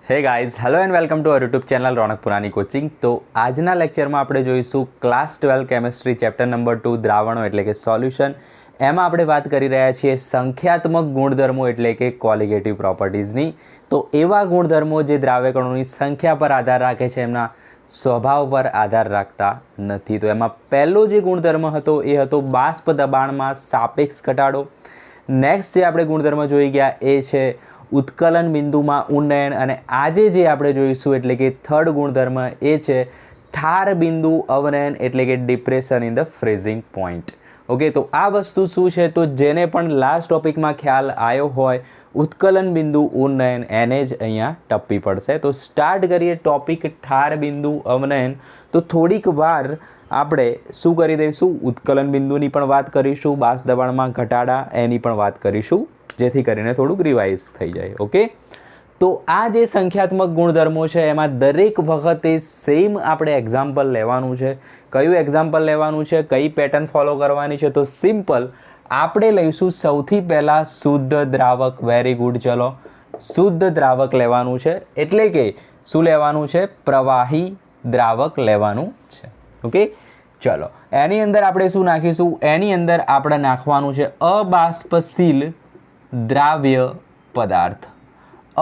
હે guys, hello and welcome to our YouTube channel Ronak Purani coaching. તો આજના લેક્ચરમાં આપણે જોઈશું ક્લાસ 12 કેમિસ્ટ્રી ચેપ્ટર નંબર 2 દ્રાવણો એટલે કે સોલ્યુશન. એમાં આપણે વાત કરી રહ્યા છીએ સંખ્યાત્મક ગુણધર્મો એટલે કે ક્વોલિટેટિવ પ્રોપર્ટીઝની. તો એવા ગુણધર્મો જે દ્રાવકણોની સંખ્યા પર આધાર રાખે છે, એમના સ્વભાવ પર આધાર રાખતા નથી. તો એમાં પહેલો જે ગુણધર્મ હતો એ હતો બાષ્પ દબાણમાં સાપેક્ષ ઘટાડો. નેક્સ્ટ જે આપણે ગુણધર્મ જોઈ ગયા એ છે ઉત્કલન બિંદુમાં ઉન્નયન, અને આજે જે આપણે જોઈશું એટલે કે થર્ડ ગુણધર્મ એ છે ઠાર બિંદુ અવનયન એટલે કે depression in the freezing point. Okay, તો આ વસ્તુ શું છે, તો જેને પણ લાસ્ટ ટોપિકમાં ખ્યાલ આવ્યો હોય ઉત્કલન બિંદુ ઉન્નયન એને જ અહીંયા ટપ્પી પડશે. તો સ્ટાર્ટ કરીએ ટોપિક ઠાર બિંદુ અવનયન. તો થોડીક વાર આપણે શું કરી દઈશું, ઉત્કલન બિંદુની પણ વાત કરીશું, બાષ્પ દબાણમાં ઘટાડા એની પણ વાત કરીશું, જેથી કરીને થોડુંક રિવાઇઝ થઈ જાય. ઓકે, તો આ જે સંખ્યાત્મક ગુણધર્મો છે એમાં દરેક વખતે સેમ આપણે એક્ઝામ્પલ લેવાનું છે. કયું એક્ઝામ્પલ લેવાનું છે, કઈ પેટર્ન ફોલો કરવાની છે, તો સિમ્પલ આપણે લઈશું સૌથી પહેલાં શુદ્ધ દ્રાવક. વેરી ગુડ, ચલો શુદ્ધ દ્રાવક લેવાનું છે. એટલે કે શું લેવાનું છે, પ્રવાહી દ્રાવક લેવાનું છે. ઓકે, ચલો એની અંદર આપણે શું નાખીશું, એની અંદર આપણે નાખવાનું છે અબાષ્પશીલ દ્રાવ્ય પદાર્થ.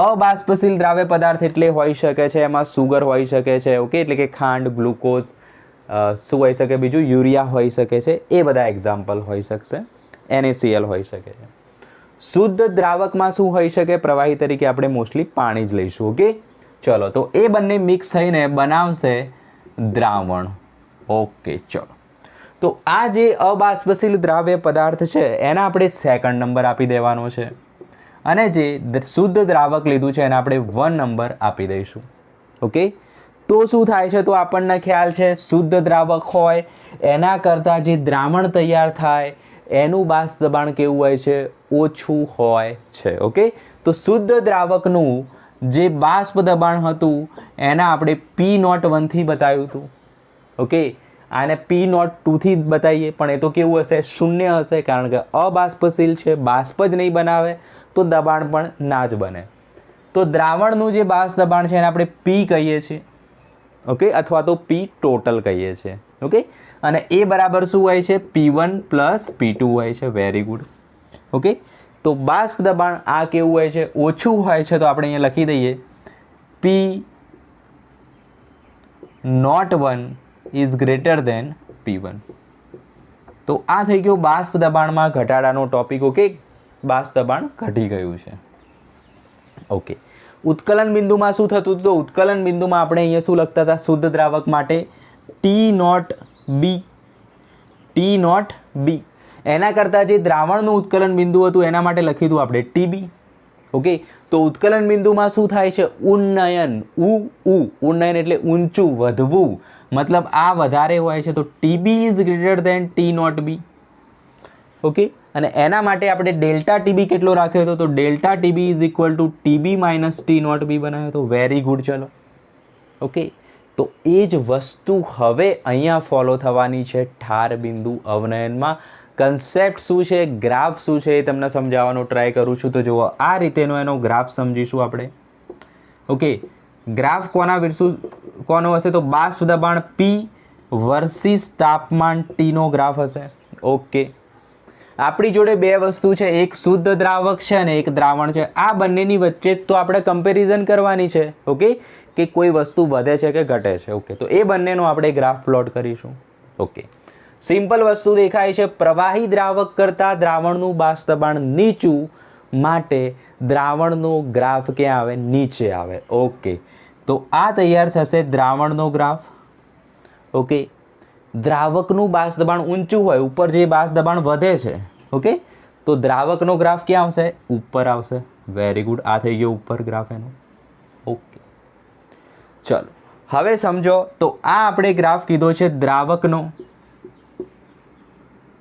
અબાષ્પશીલ દ્રાવ્ય પદાર્થ એટલે હોઈ શકે છે એમાં સુગર હોઈ શકે છે. ઓકે, એટલે કે ખાંડ, ગ્લુકોઝ, શું હોઈ શકે બીજું, યુરિયા હોઈ શકે છે. એ બધા એક્ઝામ્પલ હોઈ શકશે. NaCl હોઈ શકે છે. શુદ્ધ દ્રાવકમાં શું હોઈ શકે, પ્રવાહી તરીકે આપણે મોસ્ટલી પાણી જ લઈશું. ઓકે, ચલો તો એ બંને મિક્સ થઈને બનાવશે દ્રાવણ. ઓકે, ચલો તો આ જે અબાષ્પશીલ દ્રાવ્ય પદાર્થ છે એના આપણે સેકન્ડ નંબર આપી દેવાનો છે, અને જે શુદ્ધ દ્રાવક લીધું છે એને આપણે 1 નંબર આપી દઈશું. ઓકે, તો શું થાય છે, તો આપણને ખ્યાલ છે શુદ્ધ દ્રાવક હોય એના કરતાં જે દ્રાવણ તૈયાર થાય એનું બાષ્પ દબાણ કેવું હોય છે, ઓછું હોય છે. ઓકે, તો શુદ્ધ દ્રાવકનું જે બાષ્પ દબાણ હતું એના આપણે P01 થી બતાવ્યું હતું. ઓકે, આને P02 થી બતાવીએ પણ એ તો કેવું હશે, શૂન્ય હશે, કારણ કે અબાષ્પશીલ છે, બાષ્પ જ નહીં બનાવે તો દબાણ પણ ના જ બને. તો દ્રાવણનું જે બાષ્પ દબાણ છે એને આપણે P કહીએ છીએ. ઓકે, અથવા તો P ટોટલ કહીએ છીએ. ઓકે, અને એ બરાબર શું હોય છે, P1 + P2 હોય છે. Very good. ઓકે, તો બાષ્પ દબાણ આ કેવું હોય છે, ઓછું હોય છે. તો આપણે અહીંયા લખી દઈએ P01 is greater than P1. તો આ થઈ ગયું બાષ્પ દબાણમાં ઘટાડાનો ટોપિક. ઓકે, બાષ્પ દબાણ ઘટી ગયું છે. ઓકે, ઉત્કલન બિંદુમાં શું થતું હતું, તો ઉત્કલન બિંદુમાં આપણે અહીંયા શું લખતા હતા શુદ્ધ દ્રાવક માટે T0B. એના કરતાં જે દ્રાવણનું ઉત્કલન બિંદુ હતું એના માટે લખી દઉં આપણે TB. ઓકે, તો ઉત્કલન બિંદુમાં શું થાય છે, ઉન્નયન. ઉન્નયન એટલે ઊંચું, વધવું, મતલબ આ વધારે હોય છે. તો TB is greater than T0B. Okay, અને એના માટે આપણે ડેલ્ટા TB કેટલો રાખ્યો હતો, તો delta TB is equal two TB - T0B બનાવ્યો હતો. વેરી ગુડ, ચલો. ઓકે, તો એ જ વસ્તુ હવે અહીંયા ફોલો થવાની છે ઠાર બિંદુ અવનયનમાં. કન્સેપ્ટ શું છે, ગ્રાફ શું છે એ તમને સમજાવવાનો ટ્રાય કરું છું. તો જુઓ, આ રીતેનો એનો ગ્રાફ સમજીશું આપણે. ઓકે, ગ્રાફ કોનો હશે, તો બાષ્પ દબાણ P વર્સિસ તાપમાન T નો ગ્રાફ હશે. ઓકે, આપણી જોડે બે વસ્તુ છે, એક શુદ્ધ દ્રાવક છે અને એક દ્રાવણ છે. આ બંનેની વચ્ચે તો આપણે કમ્પેરિઝન કરવાની છે. ઓકે, કે કોઈ વસ્તુ વધે છે કે ઘટે છે. ઓકે, તો એ બંનેનો આપણે ગ્રાફ પ્લોટ કરીશું. ઓકે, સિમ્પલ વસ્તુ દેખાય છે, પ્રવાહી દ્રાવક કરતાં દ્રાવણનું બાષ્પ દબાણ નીચું, માટે દ્રાવણનો ગ્રાફ ક્યાં આવે, નીચે આવે. ઓકે, તો આ તૈયાર થશે દ્રાવણનો ગ્રાફ. ઓકે, દ્રાવકનું બાષ્પ દબાણ ઊંચું હોય, ઉપર જે બાષ્પ દબાણ વધે છે. ઓકે, તો દ્રાવકનો ગ્રાફ ક્યાં આવશે, ઉપર આવશે. વેરી ગુડ, આ થઈ ગયો ઉપર ગ્રાફ એનો. ઓકે, ચલો હવે સમજો, તો આ આપણે ગ્રાફ કીધો છે દ્રાવકનો.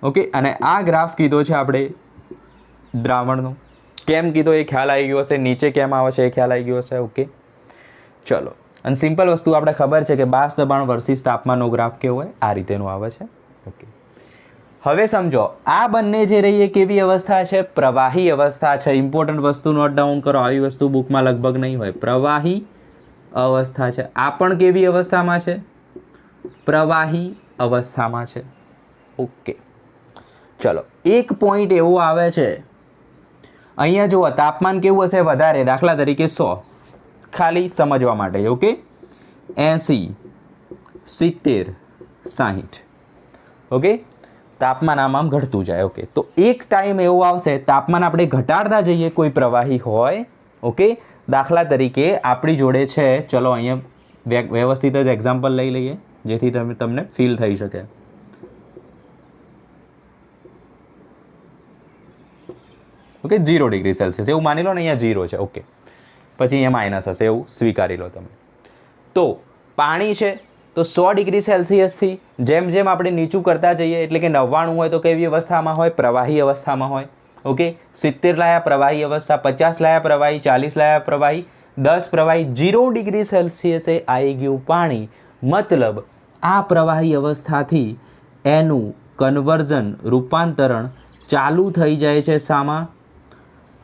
ઓકે, અને આ ગ્રાફ કીધો છે આપણે દ્રાવણનો. કેમ કીધો એ ખ્યાલ આવી ગયો હશે, નીચે કેમ આવે છે એ ખ્યાલ આવી ગયો હશે. ઓકે, ચલો, અને સિમ્પલ વસ્તુ આપણે ખબર છે કે બાષ્પ દબાણ વર્સિસ તાપમાનનો ગ્રાફ કેવો હોય, આ રીતેનો આવે છે. ઓકે, હવે સમજો આ બંને જે રહી એ કેવી અવસ્થા છે? પ્રવાહી અવસ્થા છે. ઇમ્પોર્ટન્ટ વસ્તુ નોટ ડાઉન કરો, આવી વસ્તુ બુકમાં લગભગ નહીં હોય. પ્રવાહી અવસ્થા છે. આ પણ કેવી અવસ્થામાં છે? પ્રવાહી અવસ્થામાં છે. ઓકે, ચલો એક પોઈન્ટ એવો આવે છે, અહીંયા જુઓ તાપમાન કેવું હશે? વધારે, દાખલા તરીકે 100, ખાલી સમજવા માટે. ઓકે, 80, 70, 60. ઓકે, તાપમાન આમ ઘટતું જાય. ઓકે, તો એક ટાઈમ એવો આવશે તાપમાન આપણે ઘટાડતા જઈએ કોઈ પ્રવાહી હોય. ઓકે, દાખલા તરીકે આપણી જોડે છે, ચલો અહીંયા વ્યવસ્થિત જ એક્ઝામ્પલ લઈ લઈએ જેથી તમને ફીલ થઈ શકે. ઓકે, 0 ડિગ્રી સેલ્સિયસ એવું માની લો ને, અહીંયા 0 છે. ઓકે, પછી અહીંયા માઇનસ હશે એવું સ્વીકારી લો તમે. તો પાણી છે તો 100 ડિગ્રી સેલ્સિયસથી જેમ જેમ આપણે નીચું કરતા જઈએ, એટલે કે 99 હોય તો કેવી અવસ્થામાં હોય? પ્રવાહી અવસ્થામાં હોય. ઓકે, 70 લાયા પ્રવાહી અવસ્થા, 50 લાયા પ્રવાહી, 40 લાયા પ્રવાહી, 10 પ્રવાહી, 0 ડિગ્રી સેલ્સિયસે આવી ગયું પાણી. મતલબ આ પ્રવાહી અવસ્થાથી એનું કન્વર્ઝન, રૂપાંતરણ ચાલુ થઈ જાય છે શામાં?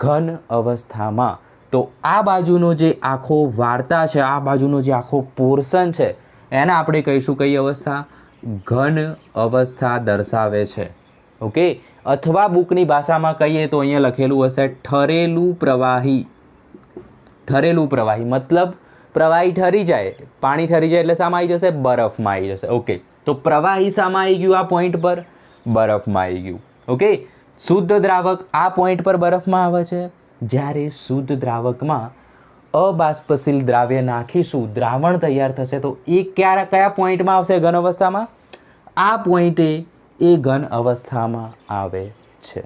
ઘન અવસ્થામાં. તો આ બાજુનો જે આખો વાર્તા છે, આ બાજુનો જે આખો પોર્શન છે, એને આપણે કહીશું કઈ અવસ્થા? ઘન અવસ્થા દર્શાવે છે. ઓકે, અથવા બુકની ભાષામાં કહીએ તો અહીંયા લખેલું હશે ઠરેલું પ્રવાહી. ઠરેલું પ્રવાહી મતલબ પ્રવાહી ઠરી જાય, પાણી ઠરી જાય એટલે શામાં આવી જશે? બરફમાં આવી જશે. ઓકે, તો પ્રવાહી શામાં આવી ગયું? આ પોઈન્ટ પર બરફમાં આવી ગયું. ઓકે, શુદ્ધ દ્રાવક આ પોઈન્ટ પર બરફમાં આવે છે. જ્યારે શુદ્ધ દ્રાવકમાં અબાષ્પશીલ દ્રાવ્ય નાખીશું, દ્રાવણ તૈયાર થશે, તો એ કયા પોઈન્ટમાં આવશે? ઘન અવસ્થામાં. આ પોઈન્ટે એ ઘન અવસ્થામાં આવે છે.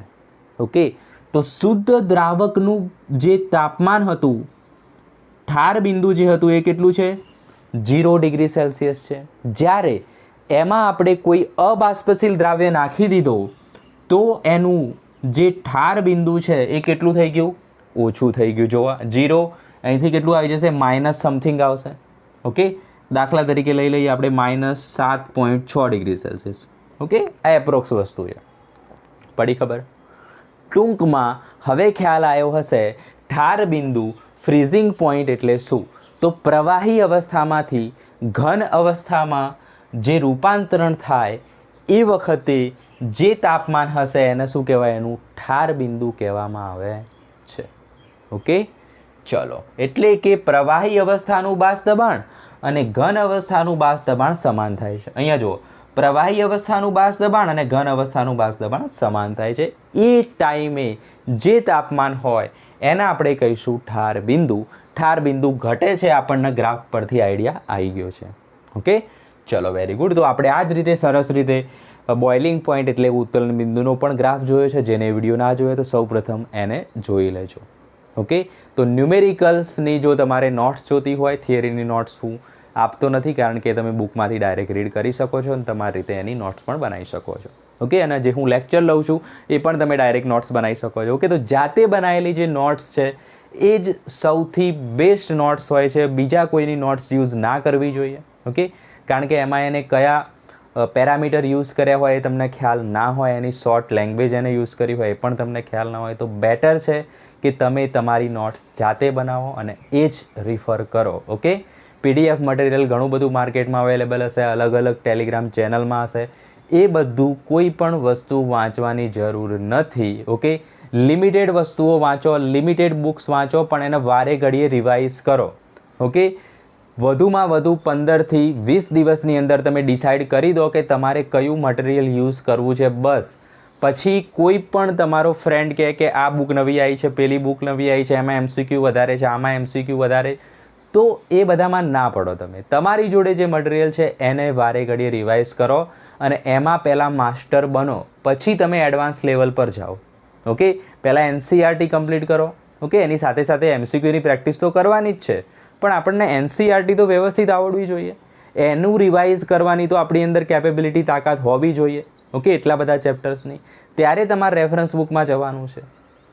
ઓકે, તો શુદ્ધ દ્રાવકનું જે તાપમાન હતું, ઠાર બિંદુ જે હતું એ કેટલું છે? 0 ડિગ્રી સેલ્સિયસ છે. જ્યારે એમાં આપણે કોઈ અબાષ્પશીલ દ્રાવ્ય નાખી દીધો તો એનું જે ઠાર બિંદુ છે એ કેટલું થઈ ગયું? ઓછું થઈ ગયું. જોવા 0 અહીંથી કેટલું આવી જશે? માઇનસ સમથિંગ આવશે. ઓકે, દાખલા તરીકે લઈ લઈએ આપણે -7.6 ડિગ્રી સેલ્સિયસ. ઓકે, આ એપ્રોક્સ વસ્તુ છે, પડી ખબર? ટૂંકમાં હવે ખ્યાલ આવ્યો હશે ઠાર બિંદુ, ફ્રીઝિંગ પોઈન્ટ એટલે શું? તો પ્રવાહી અવસ્થામાંથી ઘન અવસ્થામાં જે રૂપાંતરણ થાય એ વખતે જે તાપમાન હશે એને શું કહેવાય? એનું ઠાર બિંદુ કહેવામાં આવે છે. ઓકે, ચલો, એટલે કે પ્રવાહી અવસ્થાનું બાષ્પ દબાણ અને ઘન અવસ્થાનું બાષ્પ દબાણ સમાન થાય છે. અહીંયા જુઓ, પ્રવાહી અવસ્થાનું બાષ્પ દબાણ અને ઘન અવસ્થાનું બાષ્પ દબાણ સમાન થાય છે. એ ટાઈમે જે તાપમાન હોય એને આપણે કહીશું ઠાર બિંદુ. ઠાર બિંદુ ઘટે છે, આપણને ગ્રાફ પરથી આઈડિયા આવી ગયો છે. ઓકે, ચલો, વેરી ગુડ. તો આપણે આ જ રીતે સરસ રીતે બોઇલિંગ પોઈન્ટ એટલે ઉત્તોલન બિંદુનો પણ ગ્રાફ જોયો છે. જેને વિડીયો ના જોયો તો સૌપ્રથમ એને જોઈ લેજો. ઓકે, તો ન્યુમેરિકલ્સની જો તમારે નોટ્સ જોતી હોય, થિયરીની નોટ્સ હું આપતો નથી, કારણ કે તમે બુકમાંથી ડાયરેક્ટ રીડ કરી શકો છો અને તમારી રીતે એની નોટ્સ પણ બનાવી શકો છો. ઓકે, અને જે હું લેક્ચર લઉં છું એ પણ તમે ડાયરેક્ટ નોટ્સ બનાવી શકો છો. ઓકે, તો જાતે બનાવેલી જે નોટ્સ છે એ જ સૌથી બેસ્ટ નોટ્સ હોય છે. બીજા કોઈની નોટ્સ યુઝ ના કરવી જોઈએ. ઓકે, કારણ કે એમાં એને કયા પેરામીટર યુઝ કર્યા હોય એ તમને ખ્યાલ ના હોય, એની શોર્ટ લેંગ્વેજ એને યુઝ કરી હોય એ પણ તમને ખ્યાલ ના હોય, તો બેટર છે કે તમે તમારી નોટ્સ જાતે બનાવો અને એ જ રિફર કરો. ઓકે, PDF મટીરિયલ ઘણું બધું માર્કેટમાં અવેલેબલ હશે, અલગ અલગ ટેલિગ્રામ ચેનલમાં હશે. એ બધું કોઈ પણ વસ્તુ વાંચવાની જરૂર નથી. ઓકે, લિમિટેડ વસ્તુઓ વાંચો, લિમિટેડ બુક્સ વાંચો, પણ એને વારે ઘડીએ રિવાઇઝ કરો. ઓકે, વધુમાં વધુ 15થી 20 દિવસની અંદર તમે ડિસાઇડ કરી દો કે તમારે કયું મટીરિયલ યુઝ કરવું છે. બસ પછી કોઈ પણ તમારો ફ્રેન્ડ કહે કે આ બુક નવી આવી છે, પેલી બુક નવી આવી છે, એમાં MCQ વધારે છે, આમાં MCQ વધારે, તો એ બધામાં ના પડો. તમે તમારી જોડે જે મટીરિયલ છે એને વારે ઘડીએ રિવાઇઝ કરો અને એમાં પહેલાં માસ્ટર બનો, પછી તમે એડવાન્સ લેવલ પર જાઓ. ઓકે, પહેલાં NCERT કમ્પ્લીટ કરો. ઓકે, એની સાથે સાથે MCQની પ્રેક્ટિસ તો કરવાની જ છે, પણ આપણને NCERT તો વ્યવસ્થિત આવડવી જોઈએ. એનું રિવાઇઝ કરવાની તો આપણી અંદર કેપેબિલિટી, તાકાત હોવી જોઈએ. ઓકે, એટલા બધા ચેપ્ટર્સની. ત્યારે તમારે રેફરન્સ બુકમાં જવાનું છે.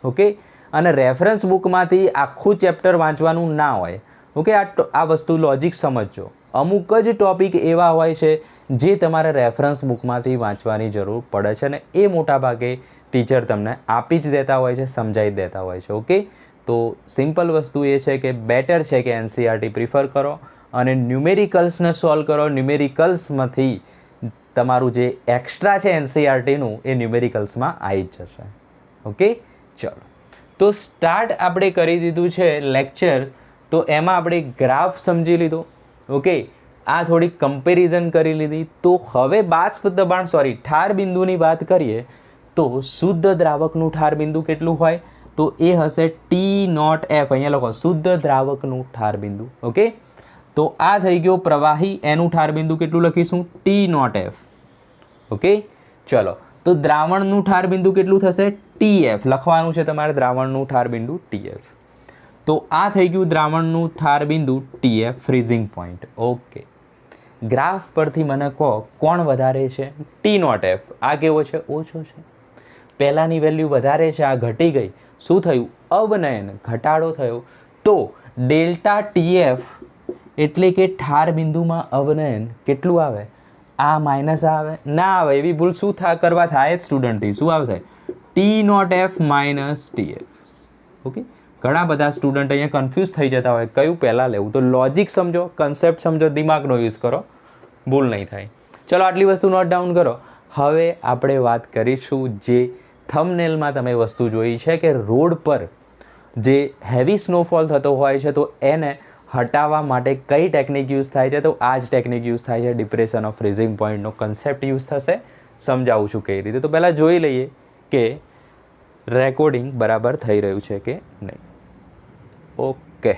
ઓકે, અને રેફરન્સ બુકમાંથી આખું ચેપ્ટર વાંચવાનું ના હોય. ઓકે, આ વસ્તુ લોજિક સમજજો. અમુક જ ટૉપિક એવા હોય છે જે તમારે રેફરન્સ બુકમાંથી વાંચવાની જરૂર પડે છે અને એ મોટાભાગે ટીચર તમને આપી જ દેતા હોય છે, સમજાવી જ દેતા હોય છે. ઓકે, તો સિમ્પલ વસ્તુ એ છે કે બેટર છે કે એનસીઈઆરટી પ્રિફર કરો અને ન્યુમેરિકલ્સને સોલ્વ કરો. ન્યુમેરિકલ્સમાંથી તમારું જે એક્સ્ટ્રા છે એનસીઈઆરટીનું એ ન્યુમેરિકલ્સમાં આવી જ જશે. ઓકે, ચલો તો સ્ટાર્ટ આપણે કરી દીધું છે લેક્ચર. તો એમાં આપણે ગ્રાફ સમજી લીધો. ઓકે, આ થોડીક કમ્પેરિઝન કરી લીધી. તો હવે બાષ્પ દબાણ ઠાર બિંદુની વાત કરીએ તો શુદ્ધ દ્રાવકનું ઠાર બિંદુ કેટલું હોય? તો એ હશે T0F. અહીંયા લખો શુદ્ધ દ્રાવકનું ઠાર બિંદુ. ઓકે, તો આ થઈ ગયો પ્રવાહી, એનું ઠાર બિંદુ કેટલું લખીશું? T0F. ઓકે, ચલો તો દ્રાવણનું ઠાર બિંદુ કેટલું થશે? TF. લખવાનું છે તમારે દ્રાવણનું ઠાર બિંદુ TF. તો આ થઈ ગયું દ્રાવણનું ઠાર બિંદુ TF, freezing point. Okay, graph પરથી મને કહો કોણ વધારે છે? T0F. આ કેવો છે? ઓછો છે. પહેલાંની વેલ્યુ વધારે છે, આ ઘટી ગઈ. શું થયું? અવનયન, ઘટાડો થયો. તો ડેલ્ટા TF એટલે કે ઠાર બિંદુમાં અવનયન કેટલું આવે? આ માઇનસ આવે? ના આવે. એવી ભૂલ શું કરવા થાય જ સ્ટુડન્ટથી? શું આવશે? T0F minus TF. ઓકે, ઘણા બધા સ્ટુડન્ટ અહીંયા કન્ફ્યુઝ થઈ જતા હોય કયું પહેલાં લેવું. તો લોજિક સમજો, કન્સેપ્ટ સમજો, દિમાગનો યુઝ કરો, ભૂલ નહીં થાય. ચલો આટલી વસ્તુ નોટ ડાઉન કરો. હવે આપણે વાત કરીશું જે થંબનેલમાં તમે વસ્તુ જોઈ છે કે રોડ પર જે હેવી સ્નોફોલ થતો હોય છે તો એને હટાવવા માટે કઈ ટેકનિક યુઝ થાય છે? તો આ જ ટેકનિક યુઝ થાય છે. ડિપ્રેશન ઓફ ફ્રીઝિંગ પોઈન્ટનો કન્સેપ્ટ યુઝ થશે. સમજાવું છું કઈ રીતે. તો પહેલાં જોઈ લઈએ કે રેકોર્ડિંગ બરાબર થઈ રહ્યું છે કે નહીં. Okay,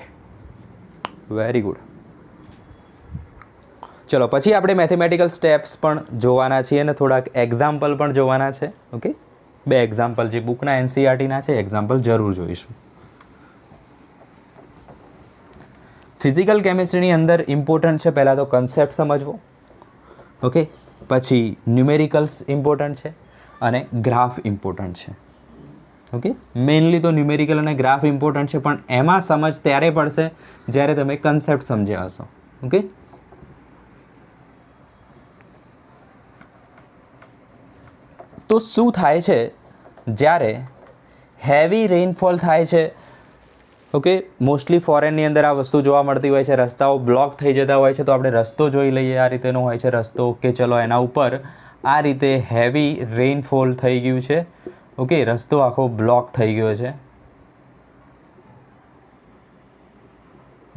very good. ચલો પછી આપણે મેથેમેટિકલ સ્ટેપ્સ પણ જોવાના છીએ અને થોડાક એક્ઝામ્પલ પણ જોવાના છે. ઓકે, 2 એક્ઝામ્પલ જે બુકના એનસીઈઆરટીના છે એક્ઝામ્પલ જરૂર જોઈશું. ફિઝિકલ કેમિસ્ટ્રીની અંદર ઇમ્પોર્ટન્ટ છે પહેલાં તો કન્સેપ્ટ સમજવો. ઓકે, પછી ન્યુમેરિકલ્સ ઇમ્પોર્ટન્ટ છે અને ગ્રાફ ઇમ્પોર્ટન્ટ છે. ઓકે, મેઇનલી તો ન્યુમેરિકલ અને ગ્રાફ ઇમ્પોર્ટન્ટ છે, પણ એમાં સમજ ત્યારે પડશે જ્યારે તમે કન્સેપ્ટ સમજ્યા હશો. ઓકે, તો શું થાય છે જ્યારે હેવી રેઇનફોલ થાય છે? ઓકે, મોસ્ટલી ફોરેનની અંદર આ વસ્તુ જોવા મળતી હોય છે. રસ્તાઓ બ્લોક થઈ જતા હોય છે. તો આપણે રસ્તો જોઈ લઈએ. આ રીતેનો હોય છે રસ્તો. ઓકે, ચલો એના ઉપર આ રીતે હેવી રેઇનફોલ થઈ ગયું છે. ઓકે, રસ્તો આખો બ્લોક થઈ ગયો છે.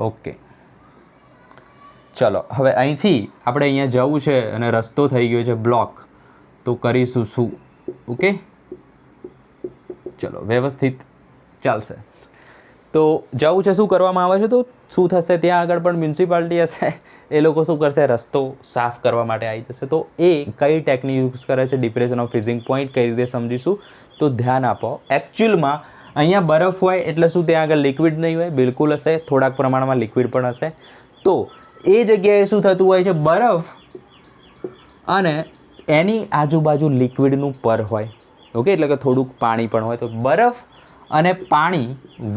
ઓકે, ચલો હવે અહીંથી આપણે અહીંયા જવું છે અને રસ્તો થઈ ગયો છે બ્લોક. તો કરીશું શું? ઓકે, ચલો વ્યવસ્થિત ચાલશે. તો જવું છે, શું કરવામાં આવે છે? તો શું થશે? ત્યાં આગળ પણ મ્યુનિસિપાલિટી હશે, એ લોકો શું કરશે? રસ્તો સાફ કરવા માટે આવી જશે. તો એ કઈ ટેકનિક યુઝ કરે છે? ડિપ્રેશન ઓફ ફ્રીઝિંગ પોઈન્ટ કઈ રીતે સમજીશું. તો ધ્યાન આપો. એકચ્યુઅલમાં અહીંયા બરફ હોય એટલે શું ત્યાં આગળ લિક્વિડ નહીં હોય? બિલકુલ હશે. થોડાક પ્રમાણમાં લિક્વિડ પણ હશે. તો એ જગ્યાએ શું થતું હોય છે? બરફ અને એની આજુબાજુ લિક્વિડનું પર હોય. ઓકે, એટલે કે થોડુંક પાણી પણ હોય. તો બરફ અને પાણી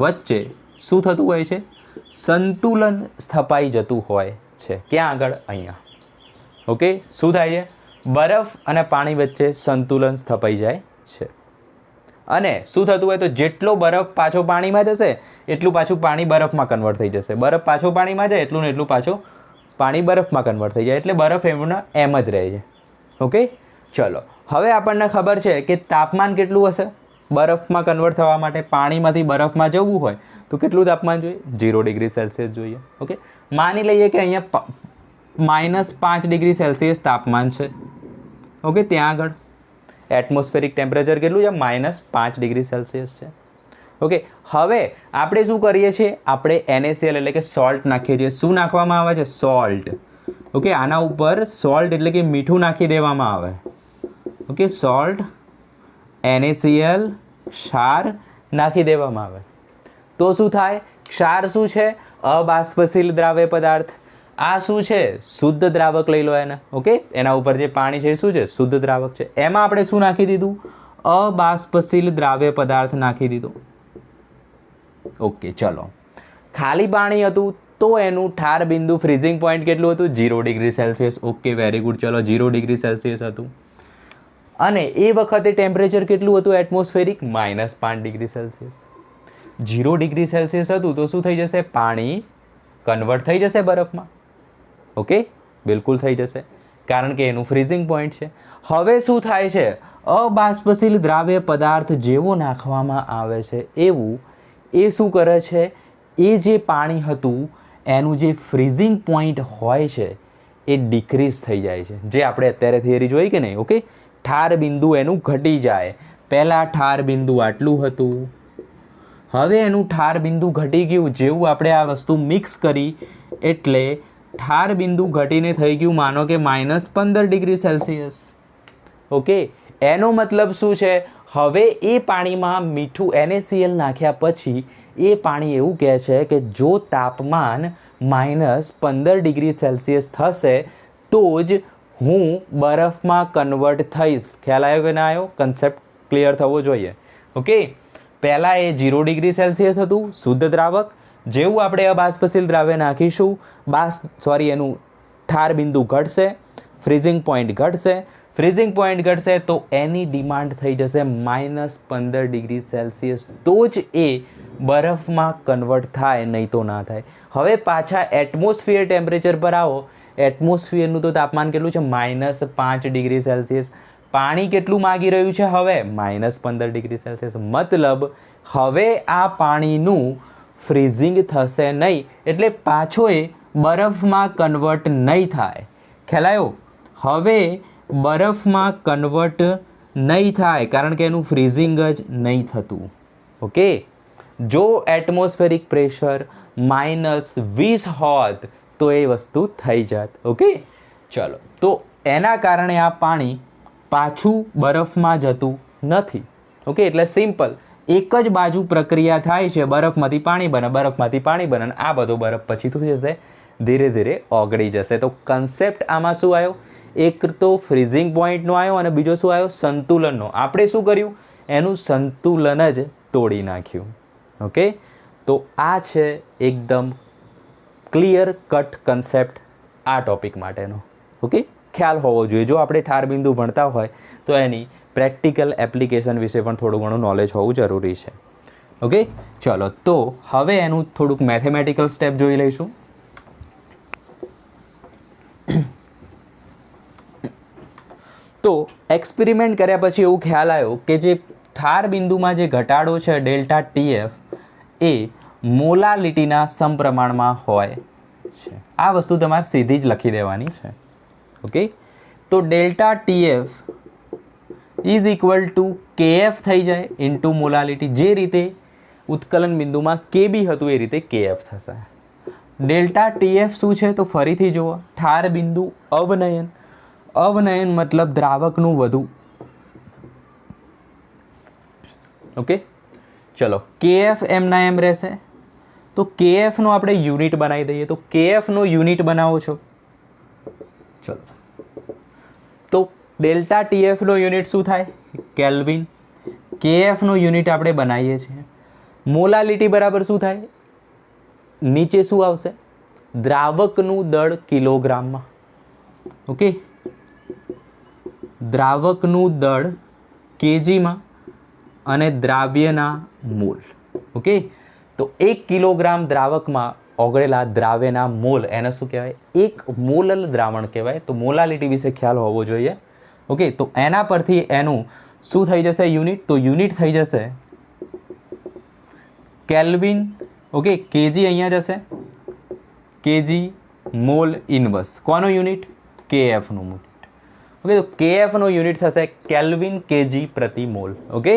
વચ્ચે શું થતું હોય છે? સંતુલન સ્થપાઈ જતું હોય છે. ક્યાં આગળ? અહીંયા. ઓકે, શું થાય છે? બરફ અને પાણી વચ્ચે સંતુલન સ્થપાઈ જાય છે. અને શું થતું હોય? તો જેટલો બરફ પાછો પાણીમાં જશે એટલું પાછું પાણી બરફમાં કન્વર્ટ થઈ જશે. બરફ પાછો પાણીમાં જાય એટલું ને એટલું પાછું પાણી બરફમાં કન્વર્ટ થઈ જાય. એટલે બરફ એમ જ રહે છે. ઓકે, ચલો હવે આપણને ખબર છે કે તાપમાન કેટલું હશે બરફમાં કન્વર્ટ થવા માટે? પાણીમાંથી બરફમાં જવું હોય તો કેટલું તાપમાન જોઈએ? 0 ડિગ્રી સેલ્સિયસ જોઈએ. ઓકે, માની લઈએ કે અહીંયા -5 ડિગ્રી સેલ્સિયસ તાપમાન છે. ઓકે, ત્યાં આગળ એટમોસ્ફેરિક ટેમ્પરેચર કેટલું છે? -5 ડિગ્રી સેલ્સિયસ છે. ઓકે, હવે આપણે શું કરીએ છીએ? આપણે NaCl એટલે કે સોલ્ટ નાખીએ છીએ. શું નાખવામાં આવે છે? સોલ્ટ. ઓકે, આના ઉપર સોલ્ટ એટલે કે મીઠું નાખી દેવામાં આવે. ઓકે, સોલ્ટ, NaCl, ક્ષાર નાખી દેવામાં આવે. તો શું થાય? ક્ષાર શું છે? અબાષ્પશીલ દ્રાવ્ય પદાર્થ. આ શું છે? શુદ્ધ દ્રાવક લઈ લો એને. ઓકે, એના ઉપર જે પાણી છે એ શું છે? શુદ્ધ દ્રાવક છે. એમાં આપણે શું નાખી દીધું? અબાષ્પશીલ દ્રાવ્ય પદાર્થ નાખી દીધો. ઓકે, ચલો ખાલી પાણી હતું તો એનું ઠાર બિંદુ ફ્રીઝિંગ પોઈન્ટ કેટલું હતું? 0 degree Celsius. Okay, very good. ચલો, 0 ડિગ્રી સેલ્સિયસ હતું. અને એ વખતે ટેમ્પરેચર કેટલું હતું atmospheric? -5 degree Celsius. 0 degree Celsius હતું તો શું થઈ જશે? પાણી કન્વર્ટ થઈ જશે બરફમાં. ઓકે, બિલકુલ થઈ જશે, કારણ કે એનું ફ્રીઝિંગ પોઈન્ટ છે. હવે શું થાય છે? અબાષ્પશીલ દ્રાવ્ય પદાર્થ જેવો નાખવામાં આવે છે એવું એ શું કરે છે? એ જે પાણી હતું એનું જે ફ્રીઝિંગ પોઈન્ટ હોય છે એ ડિક્રીઝ થઈ જાય છે, જે આપણે અત્યારે થિયરી જોઈ કે નહીં. ઓકે, ઠાર બિંદુ એનું ઘટી જાય. પહેલાં ઠાર બિંદુ આટલું હતું, હવે એનું ઠાર બિંદુ ઘટી ગયું. જેવું આપણે આ વસ્તુ મિક્સ કરી એટલે ઠાર બિંદુ ઘટીને થઈ ગયું માનો કે -15 ડિગ્રી સેલ્સિયસ. ઓકે, એનો મતલબ શું છે? હવે એ પાણીમાં મીઠું NaCl નાખ્યા પછી એ પાણી એવું કહે છે કે જો તાપમાન -15 ડિગ્રી સેલ્સિયસ થશે તો જ હું બરફમાં કન્વર્ટ થઈશ. ખ્યાલ આવ્યો કે ના આવ્યો? કન્સેપ્ટ ક્લિયર થવો જોઈએ. ઓકે, પહેલાં એ 0 ડિગ્રી સેલ્સિયસ હતું શુદ્ધ દ્રાવક. જેવું આપણે અબાષ્પશીલ દ્રાવ્ય નાખીશું, એનું ઠાર બિંદુ ઘટશે, ફ્રીઝિંગ પોઈન્ટ ઘટશે. ફ્રીઝિંગ પોઈન્ટ ઘટશે તો એની ડિમાન્ડ થઈ જશે -15 ડિગ્રી સેલ્સિયસ, તો જ એ બરફમાં કન્વર્ટ થાય, નહીં તો ના થાય. હવે પાછા એટમોસ્ફિયર ટેમ્પરેચર પર આવો. એટમોસ્ફિયરનું તો તાપમાન કેટલું છે? -5 ડિગ્રી સેલ્સિયસ. પાણી કેટલું માગી રહ્યું છે હવે? -15 ડિગ્રી સેલ્સિયસ. મતલબ હવે આ પાણીનું ફ્રીઝિંગ થશે નહીં, એટલે પાછો એ બરફમાં કન્વર્ટ નહીં થાય. ખ્યાલ આવ્યો? હવે બરફમાં કન્વર્ટ નહીં થાય કારણ કે એનું ફ્રીઝિંગ જ નહીં થતું. ઓકે, જો એટમોસ્ફેરિક પ્રેશર -20 હોત તો એ વસ્તુ થઈ જાત. ઓકે, ચલો, તો એના કારણે આ પાણી પાછું બરફમાં જતું નથી. ઓકે, એટલે સિમ્પલ એક જ બાજુ પ્રક્રિયા થાય છે, બરફમાંથી પાણી બને, બરફમાંથી પાણી બને, અને આ બધો બરફ પછી શું જશે? ધીરે ધીરે ઓગળી જશે. તો કન્સેપ્ટ આમાં શું આવ્યો? એક તો ફ્રીઝિંગ પોઈન્ટનો આવ્યો અને બીજો શું આવ્યો? સંતુલનનો. આપણે શું કર્યું? એનું સંતુલન જ તોડી નાખ્યું. ઓકે, તો આ છે એકદમ ક્લિયર કટ કન્સેપ્ટ આ ટોપિક માટેનો. ઓકે, ખ્યાલ હોવો જોઈએ. જો આપણે ઠાર બિંદુ ભણતા હોય તો એની પ્રેક્ટિકલ એપ્લિકેશન વિશે પણ થોડું ઘણું નોલેજ હોવું જરૂરી છે. ઓકે, ચલો, તો હવે એનું થોડુંક મેથેમેટિકલ સ્ટેપ જોઈ લઈશું. તો એક્સપેરિમેન્ટ કર્યા પછી એવું ખ્યાલ આવ્યો કે જે ઠાર બિંદુમાં જે ઘટાડો છે ડેલ્ટા TF એ મોલાલિટીના સમપ્રમાણમાં હોય છે. આ વસ્તુ તમારે સીધી જ લખી દેવાની છે. ઓકે, તો delta TF is equal to KF થઈ જાય ઇન્ટુ મોલાલિટી. જે રીતે ઉત્કલન બિંદુમાં KB હતું એ રીતે KF થશે. ડેલ્ટા TF શું છે? તો ફરીથી જુઓ, ઠાર બિંદુ અવનયન. અવનયન મતલબ દ્રાવકનું વધુ. ઓકે, ચલો, KF એમના એમ રહેશે. તો KFનો આપણે યુનિટ બનાવી દઈએ. તો KFનો યુનિટ બનાવો છો. ચલો, તો ડેલ્ટા TFનો યુનિટ શું થાય? કેલ્વિન. KFનો યુનિટ આપણે બનાવીએ છીએ. મોલાલિટી બરાબર શું થાય? નીચે શું આવશે? દ્રાવકનું દળ કિલોગ્રામમાં. ઓકે, દ્રાવકનું દળ કેજીમાં અને દ્રાવ્યના મોલ. ઓકે, તો 1 કિલોગ્રામ દ્રાવકમાં ઓગળેલા દ્રાવ્યના મોલ, એને શું કહેવાય? 1 મોલલ દ્રાવણ કહેવાય. તો મોલાલિટી વિશે ખ્યાલ હોવો જોઈએ. ઓકે, તો એના પરથી એનું શું થઈ જશે? યુનિટ. તો યુનિટ થઈ જશે કેલ્વિન. ઓકે, કેજી અહીંયા જશે, કેજી મોલ ઇનવર્સ. કોનો યુનિટ? KFનું યુનિટ. ઓકે, તો KFનો યુનિટ થશે કેલ્વિન કેજી પ્રતિ મોલ. Okay,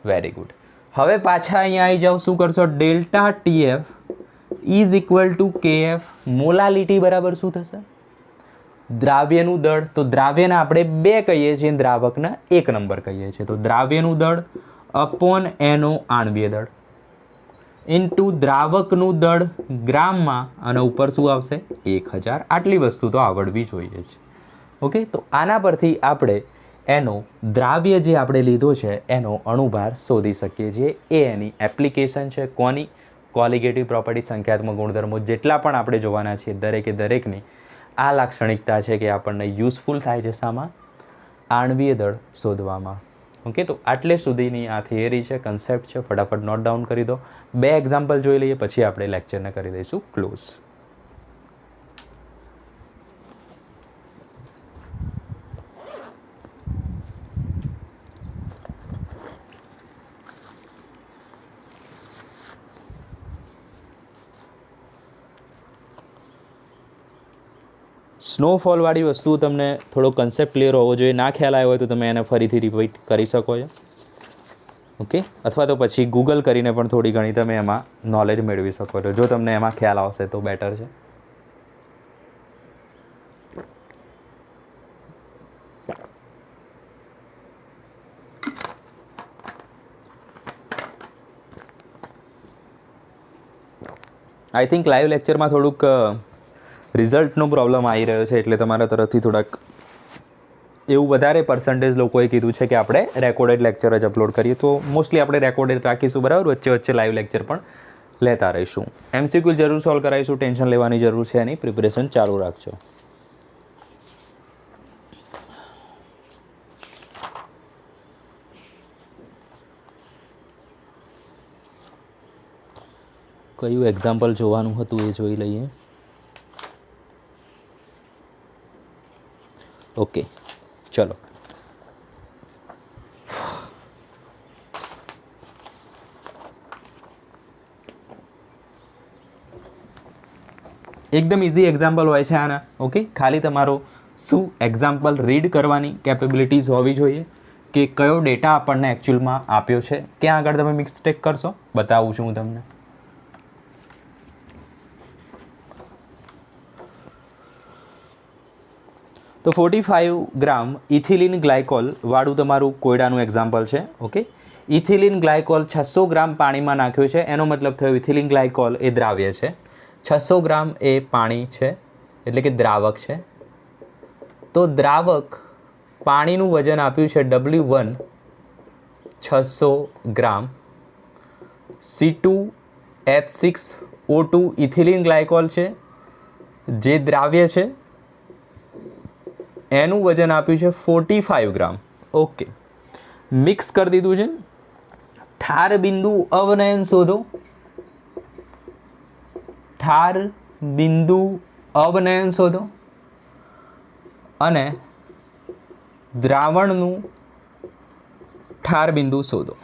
very good. હવે પાછા અહીંયા આવી જાઓ. શું કરશો? Delta TF is equal to KF. Molality બરાબર શું થશે? દ્રાવ્યનું દળ. તો દ્રાવ્યના આપણે 2 કહીએ છીએ, દ્રાવકના 1 નંબર કહીએ છીએ. તો દ્રાવ્યનું દળ અપોન એનો આણ્વીય દળ ઇન્ટુ દ્રાવકનું દળ ગ્રામમાં, અને ઉપર શું આવશે? 1000. આટલી વસ્તુ તો આવડવી જોઈએ છે. ઓકે, તો આના પરથી આપણે એનો દ્રાવ્ય જે આપણે લીધો છે એનો અણુભાર શોધી શકીએ છીએ. એ એની એપ્લિકેશન છે. કોની? કોલિગેટિવ પ્રોપર્ટી સંખ્યાત્મક ગુણધર્મો જેટલા પણ આપણે જોવાના છીએ દરેકે દરેકની આ લાક્ષણિકતા છે કે આપણને યુઝફુલ થાય છે શામાં? આણ્વીય દળ શોધવામાં. ઓકે, તો આટલે સુધીની આ થિયરી છે, કન્સેપ્ટ છે, ફટાફટ નોટ ડાઉન કરી દો. 2 એક્ઝામ્પલ જોઈ લઈએ પછી આપણે લેક્ચરને કરી દઈશું ક્લોઝ. સ્નોફોલવાળી વસ્તુ તમને થોડો કન્સેપ્ટ ક્લિયર હોવો જોઈએ. ના ખ્યાલ આવ્યો હોય તો તમે એને ફરીથી રિપીટ કરી શકો છો. ઓકે, અથવા તો પછી ગૂગલ કરીને પણ થોડી ઘણી તમે એમાં નોલેજ મેળવી શકો છો. જો તમને એમાં ખ્યાલ આવશે તો બેટર છે. આઈ થિંક લાઈવ લેક્ચરમાં થોડુંક રિઝલ્ટનો પ્રોબ્લેમ આવી રહ્યો છે, એટલે તમારા તરફથી થોડાક એવું વધારે પર્સન્ટેજ લોકોએ કીધું છે કે આપણે રેકોર્ડેડ લેક્ચર જ અપલોડ કરીએ. તો મોસ્ટલી આપણે રેકોર્ડેડ રાખીશું, બરાબર. વચ્ચે વચ્ચે લાઈવ લેક્ચર પણ લેતા રહીશું. MCQ જરૂર સોલ્વ કરાવીશું, ટેન્શન લેવાની જરૂર છે એની. પ્રિપરેશન ચાલુ રાખજો. કયું એક્ઝામ્પલ જોવાનું હતું એ જોઈ લઈએ. ઓકે, ચલો. એકદમ ઇઝી એક્ઝામ્પલ હોય છે આના. ઓકે, ખાલી તમારો શું એક્ઝામ્પલ રીડ કરવાની કેપેબિલિટીઝ હોવી જોઈએ કે કયો ડેટા આપણને એકચ્યુઅલમાં આપ્યો છે. ક્યાં આગળ તમે મિસ્ટેક કરશો બતાવું છું હું તમને. તો 45 ગ્રામ ઇથિલિન ગ્લાયકોલ વાળું તમારું કોયડાનું એક્ઝામ્પલ છે. ઓકે, ઇથિલિન ગ્લાયકોલ 600 ગ્રામ પાણીમાં નાખ્યો છે. એનો મતલબ થયો ઇથિલિન ગ્લાયકોલ એ દ્રાવ્ય છે, 600 ગ્રામ એ પાણી છે, એટલે કે દ્રાવક છે. તો દ્રાવક પાણીનું વજન આપ્યું છે W1 600 ગ્રામ, C2H6O2 ઇથિલિન ગ્લાયકોલ છે જે દ્રાવ્ય છે, એનું વજન આપ્યું છે 45 ગ્રામ. ઓકે, મિક્સ કરી દીધું છે. ઠાર બિંદુ અવનયન શોધો. ઠાર બિંદુ અવનયન શોધો અને દ્રાવણનું ઠાર બિંદુ શોધો.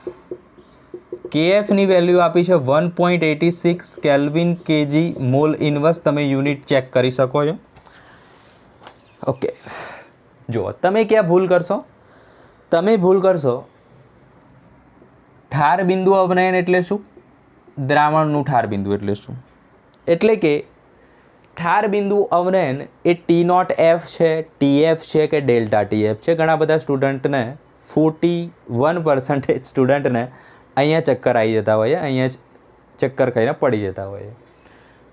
KFની વેલ્યુ આપી છે 1.86 કેલ્વિન kg મોલ ઇન્વર્સ. તમે યુનિટ ચેક કરી શકો છો. ઓકે, જુઓ તમે ક્યાં ભૂલ કરશો. તમે ભૂલ કરશો ઠાર બિંદુ અવનયન એટલે શું, દ્રાવણનું ઠાર બિંદુ એટલે શું. એટલે કે ઠાર બિંદુ અવનયન એ T0F છે, TF છે કે ડેલ્ટા TF છે. ઘણા બધા સ્ટુડન્ટને 41% સ્ટુડન્ટને અહીંયા ચક્કર આવી જતા હોય, અહીંયા જ ચક્કર ખાઈને પડી જતા હોય.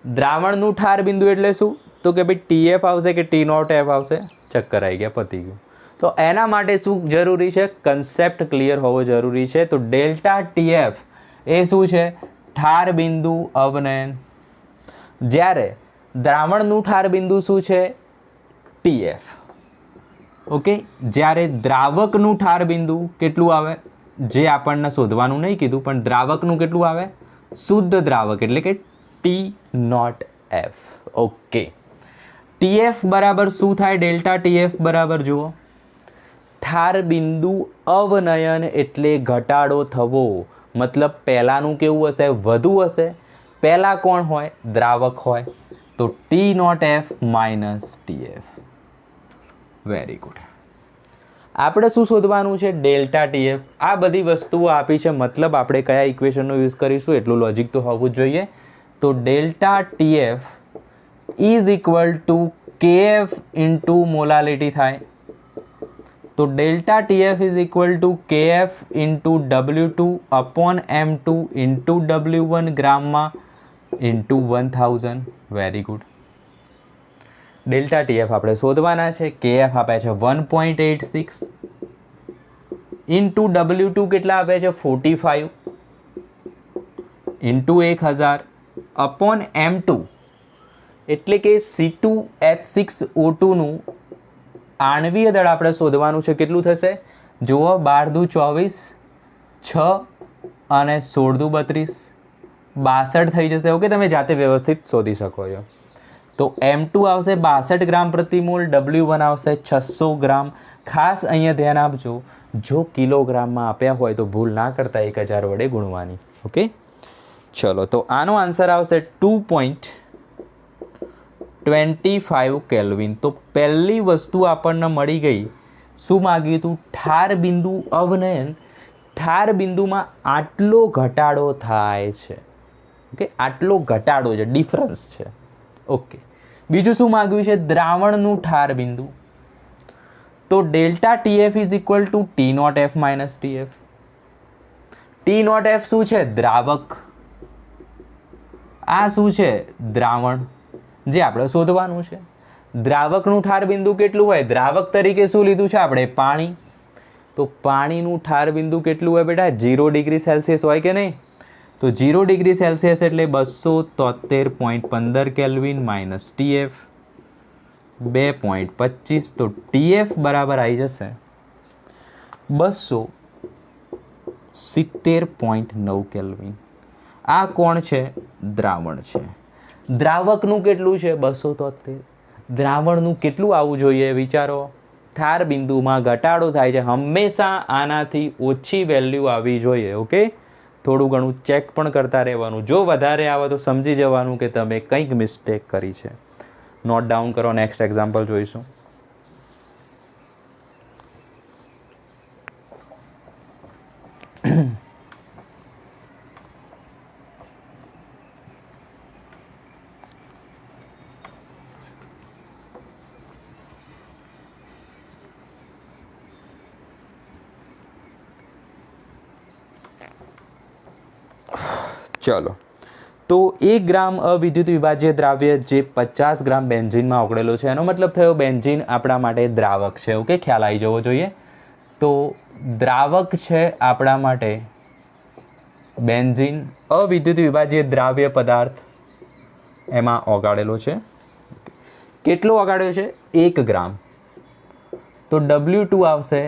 દ્રાવણનું ઠાર બિંદુ એટલે શું, તો કે ભાઈ TF આવશે કે T0F આવશે, ચક્કર આવી ગયા, પતી ગયું. તો એના માટે શું જરૂરી છે, કન્સેપ્ટ ક્લિયર હોવો જરૂરી છે. તો ડેલ્ટા TF એ શું છે, ઠાર બિંદુ અવનયન. જ્યારે દ્રાવણનું ઠાર બિંદુ શું છે, TF. ઓકે, જ્યારે દ્રાવકનું ઠાર બિંદુ કેટલું આવે, જે આપણને શોધવાનું નહીં કીધું, પણ દ્રાવકનું કેટલું આવે, શુદ્ધ દ્રાવક એટલે કે T0F. ઓકે, TF બરાબર શું થાય, ડેલ્ટા TF બરાબર જુઓ, ઠાર બિંદુ અવનયન એટલે ઘટાડો થવો. મતલબ પહેલાંનું કેવું હશે, વધુ હશે. પહેલાં કોણ હોય, દ્રાવક હોય. તો T0F minus TF. Very good. આપણે શું શોધવાનું છે, ડેલ્ટા TF. આ બધી વસ્તુઓ આપી છે, મતલબ આપણે કયા ઇક્વેશનનો યુઝ કરીશું એટલું લોજિક તો હોવું જ જોઈએ. તો delta TF is equal to KF into molality થાય. તો delta TF is equal to KF into W2 upon M2 into W1 ગ્રામમાં into 1000. Very good. Delta TF આપણે શોધવાના છે. KF આપે છે 1.86 ઇન્ટુ W2 કેટલા આપે છે 45 ઇન્ટુ 1000 અપોન M2 એટલે કે C2H6O2નું આણવીય દળ આપણે શોધવાનું છે. કેટલું થશે? જુઓ, 12 દુ 24, 6 અને 16 દુ 32, 62 થઈ જશે. ઓકે, તમે જાતે વ્યવસ્થિત શોધી શકો છો. તો M2 આવશે 62 ગ્રામ પ્રતિ મોલ, W1 આવશે 600 ગ્રામ. ખાસ અહીંયા ધ્યાન આપજો, જો કિલોગ્રામમાં આપ્યા હોય તો ભૂલ ના કરતા 1000 વડે ગુણવાની. ઓકે, ચલો, તો આનો આન્સર આવશે 2.25 કેલ્વિન. તો પહેલી વસ્તુ આપણને મળી ગઈ. શું માગ્યું હતું? ઠાર બિંદુ અવનયન. ઠાર બિંદુમાં આટલો ઘટાડો થાય છે. ઓકે, આટલો ઘટાડો છે, ડિફરન્સ છે. ઓકે, બીજું શું માગ્યું છે? દ્રાવણનું ઠાર બિંદુ. તો delta TF is equal two T0F minus TF. T0F શું છે? દ્રાવક. આ શું છે? દ્રાવણ, જે આપણે શોધવાનું છે. દ્રાવકનું ઠાર બિંદુ કેટલું હોય? દ્રાવક તરીકે શું લીધું છે આપણે? પાણી. તો પાણીનું ઠાર બિંદુ કેટલું હોય બેટા? 0 ડિગ્રી સેલ્સિયસ હોય કે નહીં? તો 0 ડિગ્રી સેલ્સિયસ એટલે 273.15 કેલ્વિન માઇનસ TF 2.25. તો TF બરાબર આવી જશે 270.9 કેલ્વિન. આ કોણ છે? દ્રાવણ છે. દ્રાવકનું કેટલું છે? 273. દ્રાવણનું કેટલું આવવું જોઈએ? વિચારો. ઠાર બિંદુમાં ઘટાડો થાય છે, હંમેશા આનાથી ઓછી વેલ્યુ આવવી જોઈએ. ઓકે, થોડું ઘણું ચેક પણ કરતા રહેવાનું. જો વધારે આવે તો સમજી જવાનું કે તમે કંઈક મિસ્ટેક કરી છે. નોટ ડાઉન કરો. નેક્સ્ટ એક્ઝામ્પલ જોઈશું. ચલો, તો 1 ગ્રામ અવિદ્યુત વિભાજ્ય દ્રાવ્ય જે 50 ગ્રામ બેન્ઝીનમાં ઓગળેલો છે, એનો મતલબ થયો બેન્ઝીન આપણા માટે દ્રાવક છે. ઓકે, ખ્યાલ આવી જવો જોઈએ. તો દ્રાવક છે આપણા માટે બેન્ઝીન, અવિદ્યુત વિભાજ્ય દ્રાવ્ય પદાર્થ એમાં ઓગાળેલો છે. કેટલો ઓગાળ્યો છે? 1 ગ્રામ. તો W2 આવશે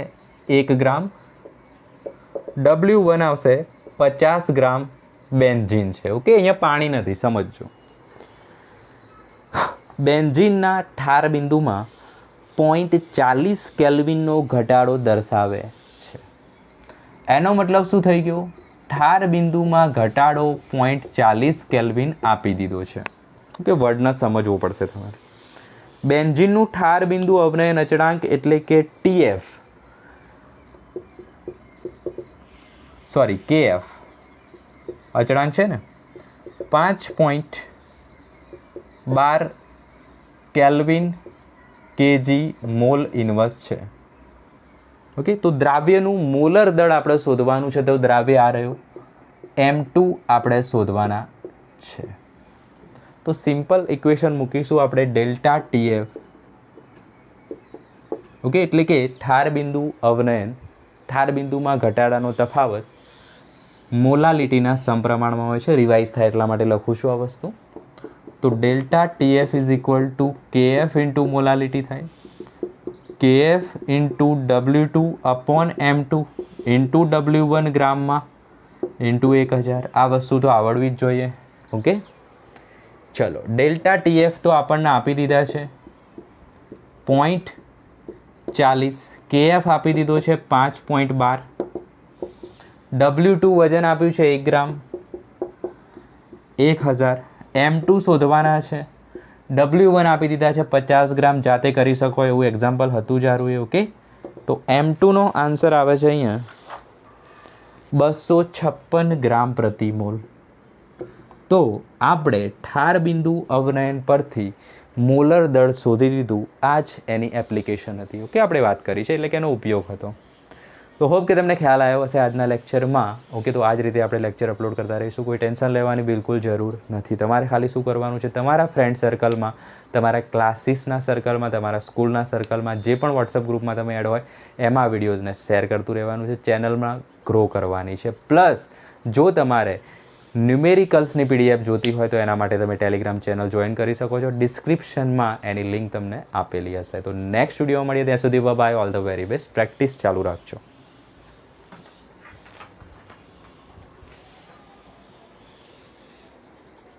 1 ગ્રામ, W1 આવશે 50 ગ્રામ બેન્ઝીન છે. ઓકે, અહીંયા પાણી નથી, સમજજો. બેન્ઝીનના ઠાર બિંદુમાં 0.40 કેલ્વિનનો ઘટાડો દર્શાવે છે. એનો મતલબ શું થઈ ગયો? ઠાર બિંદુમાં ઘટાડો 0.40 કેલ્વિન આપી દીધો છે. ઓકે, વર્ડને સમજવું પડશે તમારે. બેન્ઝીનનું ઠાર બિંદુ અવનયન અચળાંક એટલે કે TF, સોરી KF અચળાંક છે ને, 5.12 કેલ્વિન kg મોલ ઇન્વર્સ છે. ઓકે, તો દ્રાવ્યનું મોલર દળ આપણે શોધવાનું છે. તો દ્રાવ્ય આ રહ્યું, M2 આપણે શોધવાના છે. તો સિમ્પલ ઇક્વેશન મૂકીશું આપણે ડેલ્ટા TF. ઓકે, એટલે કે ઠાર બિંદુ અવનયન, ઠાર બિંદુમાં ઘટાડાનો તફાવત મોલાલિટીના સમપ્રમાણમાં હોય છે. રિવાઇઝ થાય એટલા માટે લખું છું આ વસ્તુ. તો delta TF is equal to KF into molality થાય, KF into W2 upon M2 into W1 ગ્રામમાં ઇન્ટુ 1000. આ વસ્તુ તો આવડવી જ જોઈએ. ઓકે, ચલો, ડેલ્ટા TF તો આપણને આપી દીધા છે 0.40, KF આપી દીધો છે 5.12, W2 વજન આપ્યું છે 1 ગ્રામ, 1000. M2 શોધવાના છે, W1 આપી દીધા છે 50 ગ્રામ. જાતે કરી શકો એવું એક્ઝામ્પલ હતું જારું એ. ઓકે, તો M2 નો આન્સર આવે છે અહીંયા 256 ગ્રામ પ્રતિ મોલ. તો આપણે ઠાર બિંદુ અવનયન પરથી મોલર દળ શોધી દીધું. આ જ એની એપ્લિકેશન હતી. ઓકે, આપણે વાત કરી છે એટલે કે એનો ઉપયોગ હતો. તો હોપ કે તમને ખ્યાલ આવ્યો હશે આજના લેક્ચરમાં. ઓકે, તો આ જ રીતે આપણે લેક્ચર અપલોડ કરતા રહીશું. કોઈ ટેન્શન લેવાની બિલકુલ જરૂર નથી. તમારે ખાલી શું કરવાનું છે? તમારા ફ્રેન્ડ સર્કલમાં, તમારા ક્લાસીસના સર્કલમાં, તમારા સ્કૂલના સર્કલમાં, જે પણ વોટ્સઅપ ગ્રુપમાં તમે એડ હોય એમાં વિડીયોઝને શેર કરતું રહેવાનું છે. ચેનલમાં ગ્રો કરવાની છે. પ્લસ જો તમારે ન્યુમેરિકલ્સની PDF જોતી હોય તો એના માટે તમે ટેલિગ્રામ ચેનલ જોઈન કરી શકો છો. ડિસ્ક્રિપ્શનમાં એની લિંક તમને આપેલી હશે. તો નેક્સ્ટ વિડીયો મળીએ ત્યાં સુધી bye. All the very best. Practice ચાલુ રાખજો.